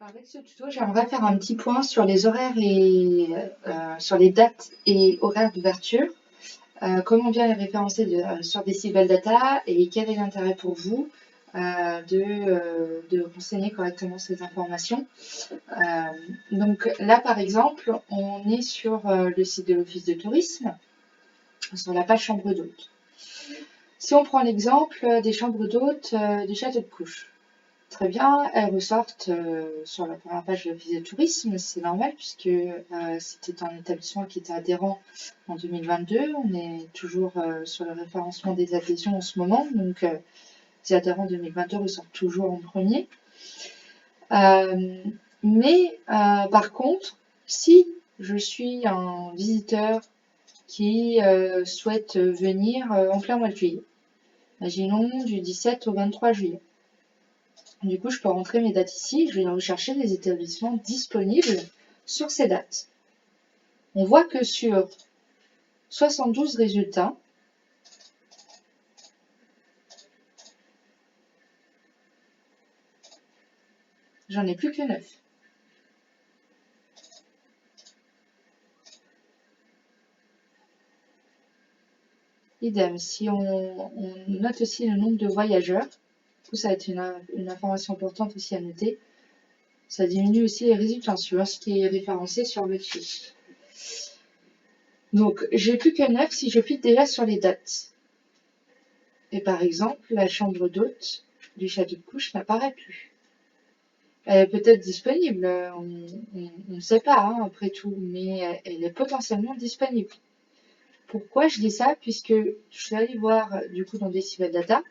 Avec ce tuto, j'aimerais faire un petit point sur les horaires et sur les dates et horaires d'ouverture. Comment bien les référencer sur Decibel Data et quel est l'intérêt pour vous de renseigner correctement ces informations. Donc là, par exemple, on est sur le site de l'Office de tourisme, sur la page chambre d'hôtes. Si on prend l'exemple des chambres d'hôtes du château de Couches, très bien, elles ressortent sur la première page de l'Office de tourisme, c'est normal puisque c'était un établissement qui était adhérent en 2022. On est toujours sur le référencement des adhésions en ce moment, donc les adhérents 2022 ressortent toujours en premier. Mais par contre, si je suis un visiteur qui souhaite venir en plein mois de juillet, imaginons du 17 au 23 juillet, du coup, je peux rentrer mes dates ici. Je vais rechercher les établissements disponibles sur ces dates. On voit que sur 72 résultats, j'en ai plus que 9. Idem, si on note aussi le nombre de voyageurs, du coup, ça va être une information importante aussi à noter. Ça diminue aussi les résultats suivant ce qui est référencé sur le fiche. Donc, j'ai plus que 9 si je clique déjà sur les dates. Et par exemple, la chambre d'hôte du château de Couches n'apparaît plus. Elle est peut-être disponible, on ne sait pas, hein, après tout, mais elle est potentiellement disponible. Pourquoi je dis ça? Puisque je suis allée voir du coup dans Decibel Data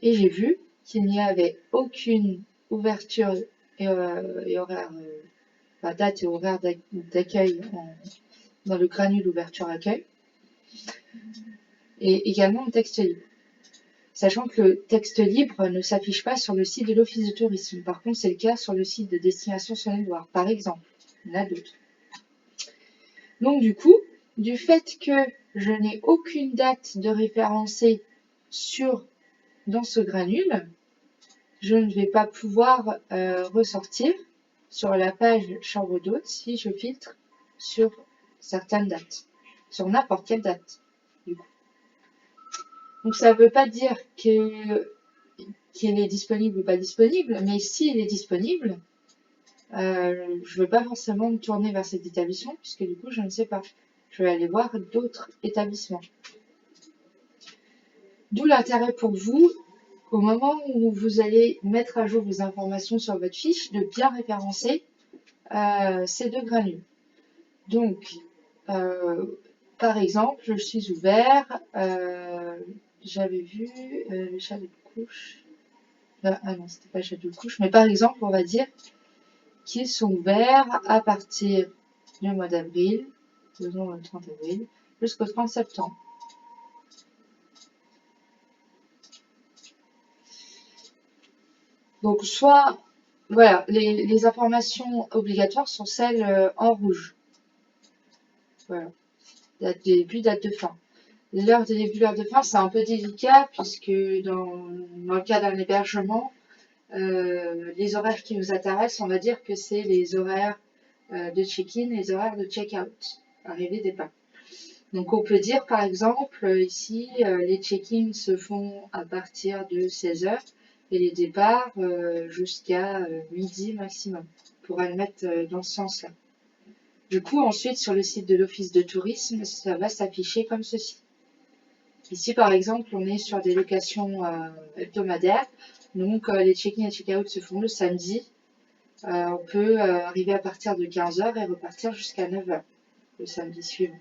et j'ai vu qu'il n'y avait aucune ouverture et horaire, date et horaire d'accueil dans le granule ouverture accueil, et également le texte libre. Sachant que le texte libre ne s'affiche pas sur le site de l'Office de tourisme. Par contre, c'est le cas sur le site de Destination Saône-et-Loire, par exemple. Il y en a d'autres. Donc du coup, du fait que je n'ai aucune date de référencée dans ce granule, je ne vais pas pouvoir ressortir sur la page chambre d'hôtes si je filtre sur certaines dates, sur n'importe quelle date. Du coup. Donc ça ne veut pas dire qu'il est disponible ou pas disponible, mais s'il est disponible, je ne vais pas forcément me tourner vers cet établissement puisque du coup je ne sais pas. Je vais aller voir d'autres établissements. D'où l'intérêt pour vous, au moment où vous allez mettre à jour vos informations sur votre fiche, de bien référencer ces deux granules. Donc, par exemple, je suis ouvert, j'avais vu le château de Couches. Ah non, c'était pas le château de Couches, mais par exemple, on va dire qu'ils sont ouverts à partir du mois d'avril, disons le 30 avril, jusqu'au 30 septembre. Donc, soit, voilà, les informations obligatoires sont celles en rouge. Voilà, date de début, date de fin. L'heure de début, l'heure de fin, c'est un peu délicat puisque dans le cas d'un hébergement, les horaires qui nous intéressent, on va dire que c'est les horaires de check-in et les horaires de check-out, arrivée-départ. Donc on peut dire par exemple ici, les check-in se font à partir de 16h et les départs jusqu'à midi maximum. On pourra le mettre dans ce sens-là. Du coup, ensuite, sur le site de l'Office de tourisme, ça va s'afficher comme ceci. Ici, par exemple, on est sur des locations hebdomadaires. Donc, les check-in et check-out se font le samedi. On peut arriver à partir de 15h et repartir jusqu'à 9h le samedi suivant.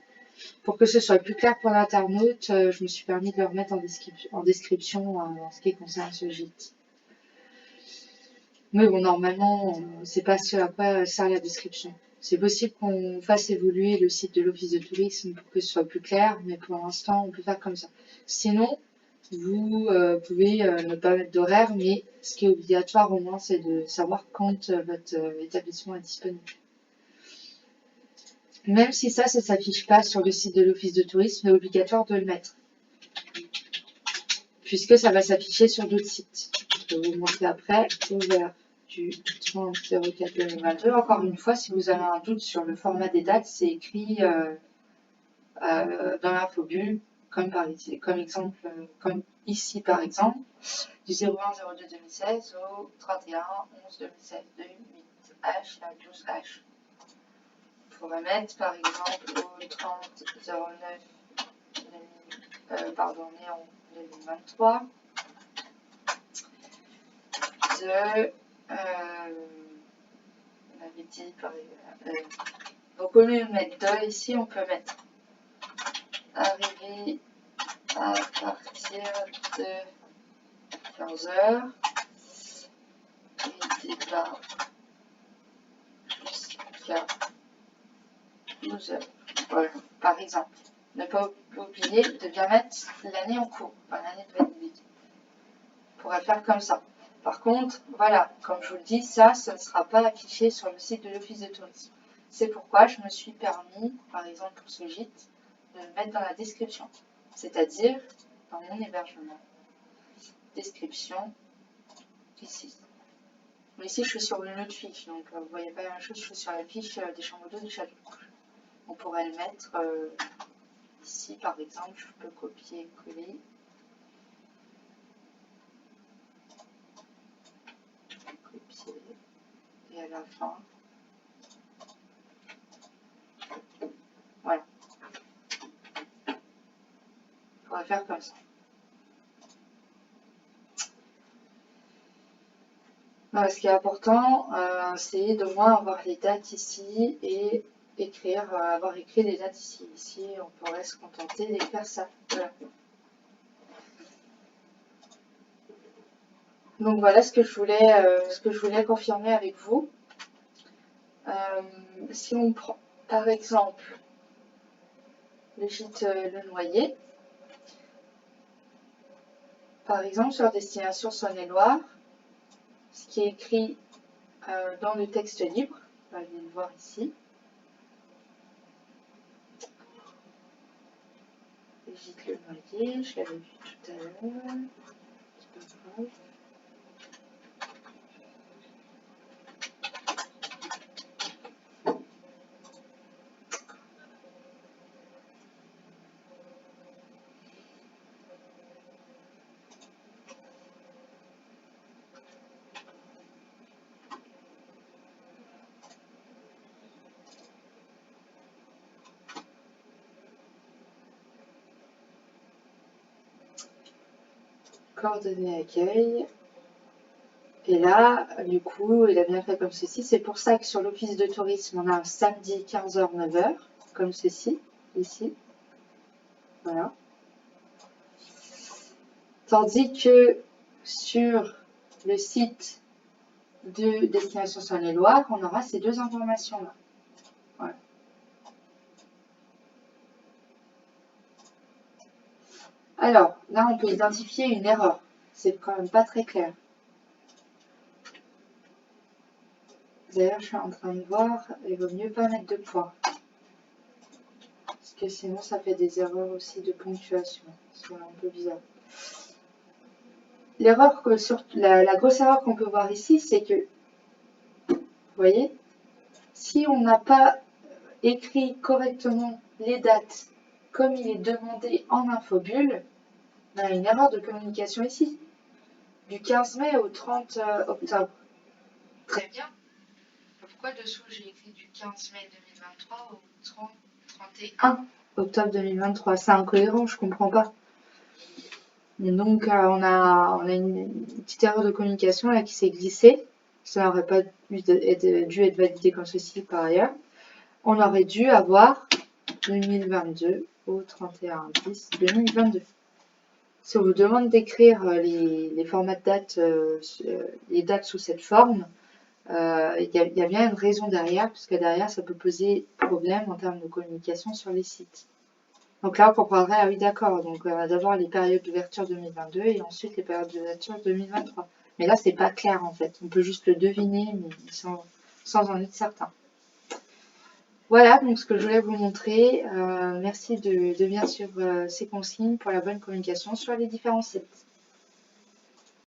Pour que ce soit plus clair pour l'internaute, je me suis permis de le remettre en description en ce qui concerne ce gîte. Mais bon, normalement, c'est pas ce à quoi sert la description. C'est possible qu'on fasse évoluer le site de l'Office de tourisme pour que ce soit plus clair, mais pour l'instant, on peut faire comme ça. Sinon, vous pouvez ne pas mettre d'horaire, mais ce qui est obligatoire au moins, c'est de savoir quand votre établissement est disponible. Même si ça ne s'affiche pas sur le site de l'Office de tourisme, c'est obligatoire de le mettre. Puisque ça va s'afficher sur d'autres sites. Je vais vous montrer après. Ouvert du 30/04/2022. Encore une fois, si vous avez un doute sur le format des dates, c'est écrit dans l'infobulle, comme ici par exemple, du 01/02/2016 au 31/11/2016, de 8H à 12H. On pourrait mettre par exemple au 30/09 né en 2023 on avait dit par donc au lieu de mettre de ici, on peut mettre arrivé à partir de 15h et départ jusqu'à 12h. Voilà, par exemple. Ne pas oublier de bien mettre l'année en cours, pas l'année de validité. On pourrait faire comme ça. Par contre, voilà, comme je vous le dis, ça ne sera pas affiché sur le site de l'Office de tourisme. C'est pourquoi je me suis permis, par exemple pour ce gîte, de le mettre dans la description, c'est-à-dire dans mon hébergement. Description, ici. Mais ici, je suis sur une autre fiche, donc vous ne voyez pas la même chose, je suis sur la fiche des chambres d'eau du Château de Courge. On pourrait le mettre ici, par exemple, je peux copier-coller. Copier, et à la fin, voilà. On pourrait faire comme ça. Alors, ce qui est important, c'est de moins avoir les dates ici et avoir écrit les dates ici. Ici, on pourrait se contenter d'écrire ça. Voilà. Donc voilà ce que je voulais confirmer avec vous. Si on prend par exemple le gîte Le Noyer, par exemple sur Destination Saône-et-Loire, ce qui est écrit dans le texte libre, on va aller le voir ici. Le gîte Le Noyer, je l'avais vu tout à l'heure, c'est pas grave. Coordonnées accueil. Et là, du coup, il a bien fait comme ceci. C'est pour ça que sur l'office de tourisme, on a un samedi 15h-9h, comme ceci, ici. Voilà. Tandis que sur le site de Destination Saône-et-Loire, on aura ces deux informations-là. Voilà. Alors, là, on peut identifier une erreur. C'est quand même pas très clair. D'ailleurs, je suis en train de voir, il vaut mieux pas mettre de points. Parce que sinon, ça fait des erreurs aussi de ponctuation. C'est un peu bizarre. L'erreur la grosse erreur qu'on peut voir ici, c'est que, vous voyez, si on n'a pas écrit correctement les dates comme il est demandé en infobulle, on a une erreur de communication ici, du 15 mai au 30 octobre. Très bien. Pourquoi dessous j'ai écrit du 15 mai 2023 au 31 octobre 2023? C'est incohérent, je comprends pas. Donc on a une petite erreur de communication là qui s'est glissée. Ça n'aurait pas dû être validé comme ceci par ailleurs. On aurait dû avoir 2022 au 31/10/2022. Si on vous demande d'écrire les formats de date, les dates sous cette forme, il y a bien une raison derrière, puisque derrière ça peut poser problème en termes de communication sur les sites. Donc là, on comprendrait, ah oui, d'accord, donc d'abord les périodes d'ouverture 2022 et ensuite les périodes d'ouverture 2023. Mais là, c'est pas clair en fait. On peut juste le deviner, mais sans en être certain. Voilà donc ce que je voulais vous montrer. Merci de bien suivre ces consignes pour la bonne communication sur les différents sites.